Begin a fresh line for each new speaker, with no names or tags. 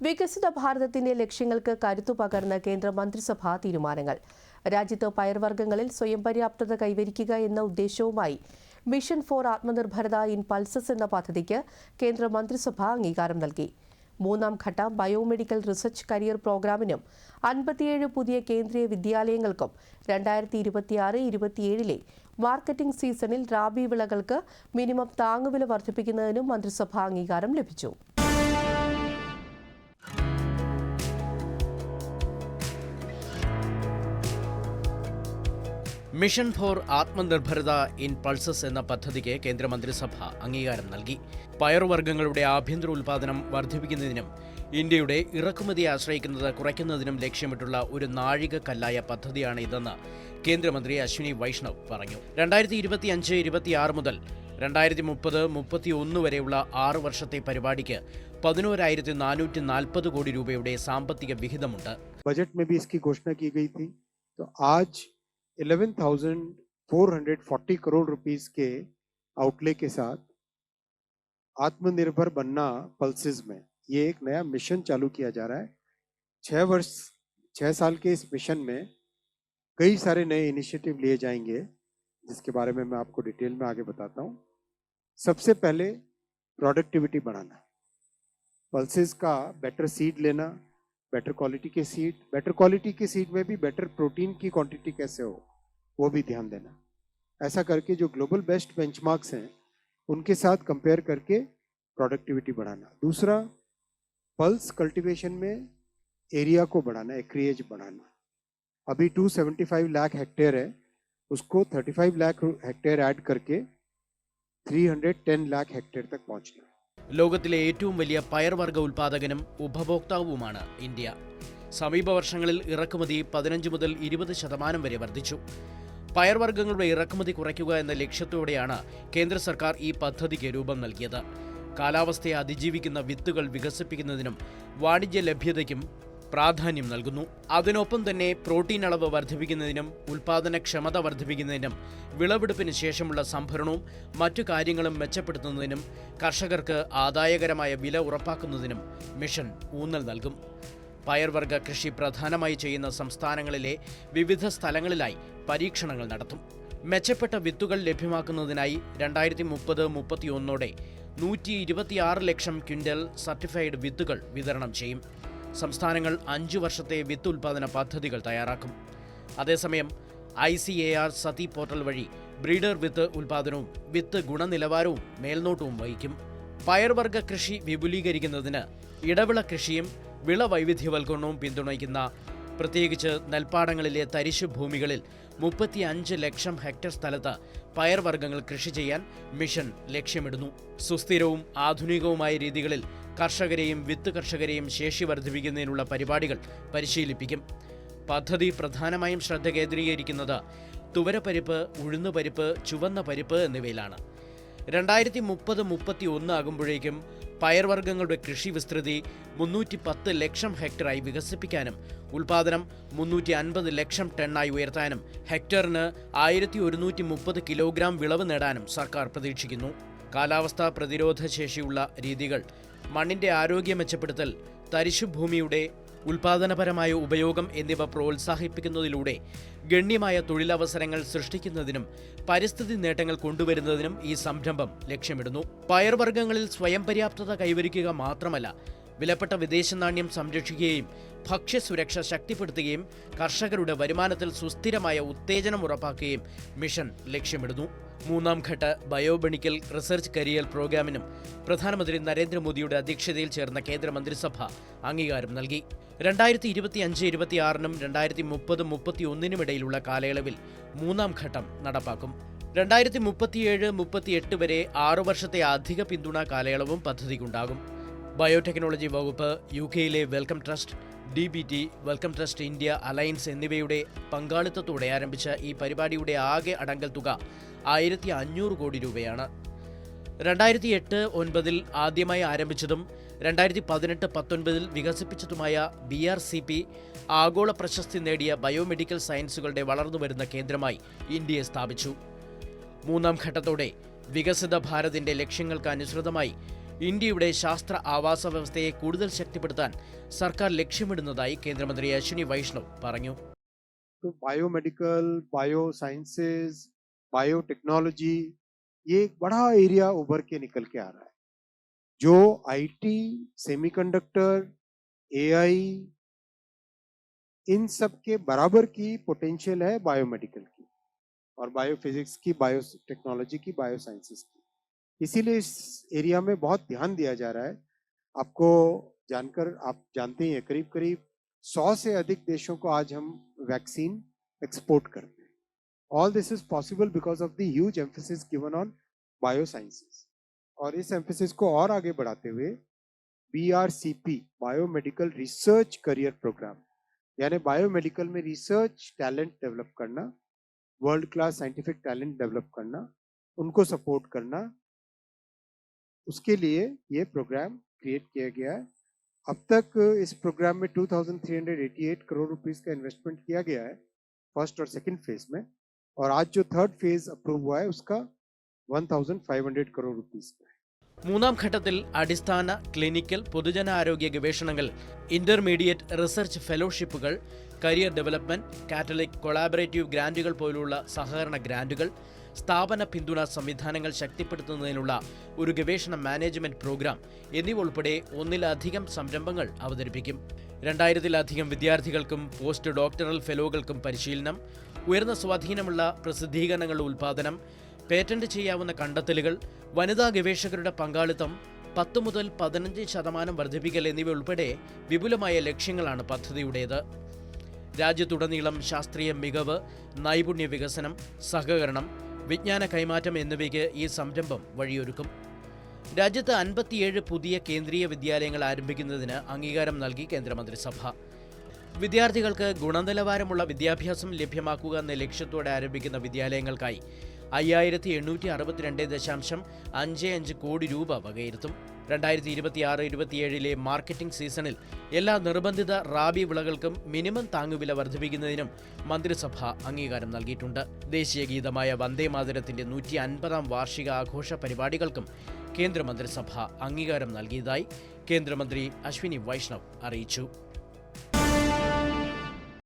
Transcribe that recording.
വികസിത ഭാരതത്തിന്റെ ലക്ഷ്യങ്ങൾക്ക് കരുത്തു പകർന്ന കേന്ദ്ര മന്ത്രിസഭാ തീരുമാനങ്ങൾ. രാജ്യത്ത് പയർവർഗ്ഗങ്ങളിൽ സ്വയം പര്യാപ്തത കൈവരിക്കുക എന്ന ഉദ്ദേശവുമായി മിഷൻ ഫോർ ആത്മനിർഭരത ഇൻ പൾസസ് എന്ന പദ്ധതിക്ക് കേന്ദ്ര മന്ത്രിസഭ അംഗീകാരം നൽകി. മൂന്നാം ഘട്ട ബയോമെഡിക്കൽ റിസർച്ച് കരിയർ പ്രോഗ്രാമിനും 57 പുതിയ കേന്ദ്രീയ വിദ്യാലയങ്ങൾക്കും 2026-27 മാർക്കറ്റിംഗ് സീസണിൽ റാബി വിളകൾക്ക് മിനിമം താങ്ങുവില വർദ്ധിപ്പിക്കുന്നതിനും മന്ത്രിസഭാ അംഗീകാരം ലഭിച്ചു.
മിഷൻ ഫോർ ആത്മനിർഭരത ഇൻ പൾസസ് എന്ന പദ്ധതിക്ക് കേന്ദ്രമന്ത്രിസഭ അംഗീകാരം നൽകി. പയറുവർഗ്ഗങ്ങളുടെ ആഭ്യന്തര ഉൽപ്പാദനം വർദ്ധിപ്പിക്കുന്നതിനും ഇന്ത്യയുടെ ഇറക്കുമതിയെ ആശ്രയിക്കുന്നത് കുറയ്ക്കുന്നതിനും ലക്ഷ്യമിട്ടുള്ള ഒരു നാഴികക്കല്ലായ പദ്ധതിയാണ് ഇതെന്ന് കേന്ദ്രമന്ത്രി അശ്വിനി വൈഷ്ണവ് പറഞ്ഞു. 2025-26 മുതൽ 2030-31 വരെയുള്ള 6 വർഷത്തെ പരിപാടിക്ക് 11,440 കോടി രൂപയുടെ സാമ്പത്തിക വിഹിതമുണ്ട്.
बजट में भी इसकी घोषणा की गई थी. तो आज 11,440 करोड़ रुपीस के आउटले के साथ आत्मनिर्भर बनना पल्सेस में ये एक नया मिशन चालू किया जा रहा है. 6 साल के इस मिशन में कई सारे नए इनिशिएटिव लिए जाएंगे, जिसके बारे में मैं आपको डिटेल में आगे बताता हूँ. सबसे पहले प्रोडक्टिविटी बढ़ाना, पल्सेस का बेटर सीड लेना, बेटर क्वालिटी के सीड में भी बेटर प्रोटीन की क्वांटिटी कैसे हो वो भी ध्यान देना. ऐसा करके जो ग्लोबल बेस्ट बेंचमार्क्स हैं उनके साथ कंपेयर करके प्रोडक्टिविटी बढ़ाना. दूसरा, पल्स कल्टीवेशन में एरिया को बढ़ाना, एक्रिएज बढ़ाना. अभी 275 लाख हेक्टेयर है, उसको 35 लाख हेक्टेयर ऐड करके 310 लाख हेक्टेयर तक पहुंचना.
ലോകത്തിലെ ഏറ്റവും വലിയ പയർവർഗ്ഗ ഉൽപ്പാദകനും ഉപഭോക്താവുമാണ് ഇന്ത്യ. സമീപ വർഷങ്ങളിൽ ഇറക്കുമതി 15 മുതൽ 20% വരെ വർദ്ധിച്ചു. പയർവർഗ്ഗങ്ങളുടെ ഇറക്കുമതി കുറയ്ക്കുക എന്ന ലക്ഷ്യത്തോടെയാണ് കേന്ദ്ര സർക്കാർ ഈ പദ്ധതിക്ക് രൂപം നൽകിയത്. കാലാവസ്ഥയെ അതിജീവിക്കുന്ന വിത്തുകൾ വികസിപ്പിക്കുന്നതിനും വാണിജ്യ ലഭ്യതയ്ക്കും പ്രാധാന്യം നൽകുന്നു. അതിനൊപ്പം തന്നെ പ്രോട്ടീൻ അളവ് വർദ്ധിപ്പിക്കുന്നതിനും ഉൽപാദനക്ഷമത വർദ്ധിപ്പിക്കുന്നതിനും വിളവെടുപ്പിന് ശേഷമുള്ള സംഭരണവും മറ്റു കാര്യങ്ങളും മെച്ചപ്പെടുത്തുന്നതിനും കർഷകർക്ക് ആദായകരമായ വില ഉറപ്പാക്കുന്നതിനും മിഷൻ ഊന്നൽ നൽകും. പയർവർഗ്ഗ കൃഷി പ്രധാനമായി ചെയ്യുന്ന സംസ്ഥാനങ്ങളിലെ വിവിധ സ്ഥലങ്ങളിലായി പരീക്ഷണങ്ങൾ നടത്തും. മെച്ചപ്പെട്ട വിത്തുകൾ ലഭ്യമാക്കുന്നതിനായി 2030-31 126 ലക്ഷം ക്വിൻ്റൽ സർട്ടിഫൈഡ് വിത്തുകൾ വിതരണം ചെയ്യും. സംസ്ഥാനങ്ങൾ 5 വർഷത്തെ വിത്ത് ഉൽപാദന പദ്ധതികൾ തയ്യാറാക്കും. അതേസമയം ICAR സതി പോർട്ടൽ വഴി ബ്രീഡർ വിത്ത് ഉൽപാദനവും വിത്ത് ഗുണനിലവാരവും മേൽനോട്ടവും വഹിക്കും. പയർവർഗ്ഗ കൃഷി വിപുലീകരിക്കുന്നതിന് ഇടവിള കൃഷിയും വിളവൈവിധ്യവൽക്കരണവും പിന്തുണയ്ക്കുന്ന പ്രത്യേകിച്ച് നെൽപ്പാടങ്ങളിലെ തരിശു ഭൂമികളിൽ 35 ലക്ഷം ഹെക്ടർ സ്ഥലത്ത് പയർവർഗ്ഗങ്ങൾ കൃഷി ചെയ്യാൻ മിഷൻ ലക്ഷ്യമിടുന്നു. സുസ്ഥിരവും ആധുനികവുമായ രീതികളിൽ കർഷകരെയും വിത്ത് കർഷകരെയും ശേഷി വർദ്ധിപ്പിക്കുന്നതിനുള്ള പരിപാടികൾ പരിശീലിപ്പിക്കും. പദ്ധതി പ്രധാനമായും ശ്രദ്ധ കേന്ദ്രീകരിക്കുന്നത് തുവരപ്പരിപ്പ്, ഉഴുന്നുപരിപ്പ്, ചുവന്ന പരിപ്പ് എന്നിവയിലാണ്. 2030-31 ആകുമ്പോഴേക്കും പയർവർഗ്ഗങ്ങളുടെ കൃഷി വിസ്തൃതി 310 ലക്ഷം ഹെക്ടറായി വികസിപ്പിക്കാനും ഉൽപാദനം 350 ലക്ഷം ടണ്ണായി ഉയർത്താനും ഹെക്ടറിന് 1130 കിലോഗ്രാം വിളവ് നേടാനും സർക്കാർ പ്രതീക്ഷിക്കുന്നു. കാലാവസ്ഥാ പ്രതിരോധ ശേഷിയുള്ള രീതികൾ, മണ്ണിന്റെ ആരോഗ്യം മെച്ചപ്പെടുത്തൽ, തരിശുഭൂമിയുടെ ഉൽപാദനപരമായ ഉപയോഗം എന്നിവ പ്രോത്സാഹിപ്പിക്കുന്നതിലൂടെ ഗണ്യമായ തൊഴിലവസരങ്ങൾ സൃഷ്ടിക്കുന്നതിനും പരിസ്ഥിതി നേട്ടങ്ങൾ കൊണ്ടുവരുന്നതിനും ഈ സംരംഭം ലക്ഷ്യമിടുന്നു. പയർവർഗ്ഗങ്ങളിൽ സ്വയം പര്യാപ്തത കൈവരിക്കുക മാത്രമല്ല, വിലപ്പെട്ട വിദേശ നാണ്യം സംരക്ഷിക്കുകയും ഭക്ഷ്യസുരക്ഷ ശക്തിപ്പെടുത്തുകയും കർഷകരുടെ വരുമാനത്തിൽ സുസ്ഥിരമായ ഉത്തേജനം ഉറപ്പാക്കുകയും മിഷൻ ലക്ഷ്യമിടുന്നു. മൂന്നാം ഘട്ട ബയോമെഡിക്കൽ റിസർച്ച് കരിയർ പ്രോഗ്രാമിനും പ്രധാനമന്ത്രി നരേന്ദ്രമോദിയുടെ അധ്യക്ഷതയിൽ ചേർന്ന കേന്ദ്ര മന്ത്രിസഭ അംഗീകാരം നൽകി. 2025-26 2030-31 ഇടയിലുള്ള കാലയളവിൽ മൂന്നാം ഘട്ടം നടപ്പാക്കും. 2037-38 വരെ 6 വർഷത്തെ അധിക പിന്തുണ കാലയളവും പദ്ധതിക്കുണ്ടാകും. ബയോടെക്നോളജി വകുപ്പ്, UK-യിലെ Wellcome Trust, DBT, Wellcome Trust India Alliance എന്നിവയുടെ പങ്കാളിത്തത്തോടെ ആരംഭിച്ച ഈ പരിപാടിയുടെ ആകെ അടങ്കൽ തുക 1,500 കോടി രൂപയാണ്. 2008-9 ആദ്യമായി ആരംഭിച്ചതും 2018-19 വികസിപ്പിച്ചതുമായ BRCP ആഗോള പ്രശസ്തി നേടിയ ബയോമെഡിക്കൽ സയൻസുകളുടെ വളർന്നുവരുന്ന കേന്ദ്രമായി ഇന്ത്യയെ സ്ഥാപിച്ചു. മൂന്നാം ഘട്ടത്തോടെ വികസിത ഭാരതിന്റെ ലക്ഷ്യങ്ങൾക്ക് അനുസൃതമായി ഇന്ത്യയുടെ ശാസ്ത്ര ആവാസ വ്യവസ്ഥയെ കൂടുതൽ ശക്തിപ്പെടുത്താൻ സർക്കാർ ലക്ഷ്യമിടുന്നതായി കേന്ദ്രമന്ത്രി അശ്വിനി വൈഷ്ണവ് പറഞ്ഞു.
तो बायोमेडिकल, बायो साइंसेज, बायोटेक्नोलॉजी ये एक बड़ा एरिया उभर के निकल के आ रहा है, जो आईटी, सेमीकंडक्टर, एआई इन सब के बराबर की पोटेंशियल है बायोमेडिकल की और बायोफिजिक्स की, बायोटेक्नोलॉजी की, बायोसाइंसेस की. इसीलिए इस एरिया में बहुत ध्यान दिया जा रहा है. आपको जानकर आप जानते ही हैं करीब करीब 100 से अधिक देशों को आज हम वैक्सीन एक्सपोर्ट करते हैं. All this is possible because of the huge emphasis given on biosciences. और इस एम्फेसिस को और आगे बढ़ाते हुए BRCP biomedical research career program, यानी बायोमेडिकल में रिसर्च टैलेंट डेवलप करना, world class scientific talent develop करना, उनको सपोर्ट करना, उसके लिए ये प्रोग्राम क्रिएट किया गया है. अब तक इस प्रोग्राम में 2388 करोड़ रुपीस का इन्वेस्टमेंट किया गया है फर्स्ट और सेकंड फेज में, और आज जो थर्ड फेज अप्रूव हुआ है उसका 1500 करोड़ रुपीस का है.
മൂന്നാം ഘട്ടത്തിൽ അടിസ്ഥാന, ക്ലിനിക്കൽ, പൊതുജനാരോഗ്യ ഗവേഷണങ്ങൾ, ഇന്റർമീഡിയറ്റ് റിസർച്ച് ഫെലോഷിപ്പുകൾ, കരിയർ ഡെവലപ്മെന്റ്, കാറ്റലിക് കൊളാബറേറ്റീവ് ഗ്രാന്റുകൾ പോലുള്ള സഹകരണ ഗ്രാന്റുകൾ, സ്ഥാപന പിന്തുണ സംവിധാനങ്ങൾ ശക്തിപ്പെടുത്തുന്നതിനുള്ള ഒരു ഗവേഷണ മാനേജ്മെന്റ് പ്രോഗ്രാം എന്നിവ ഉൾപ്പെടെ ഒന്നിലധികം സംരംഭങ്ങൾ അവതരിപ്പിക്കും. 2000-ലധികം വിദ്യാർത്ഥികൾക്കും പോസ്റ്റ് ഡോക്ടറൽ ഫെലോകൾക്കും പരിശീലനം, ഉയർന്ന സ്വാധീനമുള്ള പ്രസിദ്ധീകരണങ്ങളുടെ ഉൽപ്പാദനം, പേറ്റന്റ് ചെയ്യാവുന്ന കണ്ടെത്തലുകൾ, വനിതാ ഗവേഷകരുടെ പങ്കാളിത്തം, 10 മുതൽ 15% വർദ്ധിപ്പിക്കൽ എന്നിവ ഉൾപ്പെടെ വിപുലമായ ലക്ഷ്യങ്ങളാണ് പദ്ധതിയുടേത്. രാജ്യത്തുടനീളം ശാസ്ത്രീയ മികവ്, നൈപുണ്യ വികസനം, സഹകരണം, വിജ്ഞാന കൈമാറ്റം എന്നിവയ്ക്ക് ഈ സംരംഭം വഴിയൊരുക്കും. രാജ്യത്ത് 57 പുതിയ കേന്ദ്രീയ വിദ്യാലയങ്ങൾ ആരംഭിക്കുന്നതിന് അംഗീകാരം നൽകി കേന്ദ്രമന്ത്രിസഭ. വിദ്യാർത്ഥികൾക്ക് ഗുണനിലവാരമുള്ള വിദ്യാഭ്യാസം ലഭ്യമാക്കുക എന്ന ലക്ഷ്യത്തോടെ ആരംഭിക്കുന്ന വിദ്യാലയങ്ങൾക്കായി 5862.55 കോടി രൂപ വകയിരുത്തും. 2026-27 മാർക്കറ്റിംഗ് സീസണിൽ എല്ലാ നിർബന്ധിത റാബി വിളകൾക്കും മിനിമം താങ്ങുവില വർദ്ധിപ്പിക്കുന്നതിനും മന്ത്രിസഭ അംഗീകാരം നൽകിയിട്ടുണ്ട്. ദേശീയ ഗീതമായ വന്ദേമാതരത്തിന്റെ 150-ാം വാർഷിക ആഘോഷ പരിപാടികൾക്കും കേന്ദ്രമന്ത്രിസഭ അംഗീകാരം നൽകിയതായി കേന്ദ്രമന്ത്രി അശ്വിനി വൈഷ്ണവ് അറിയിച്ചു.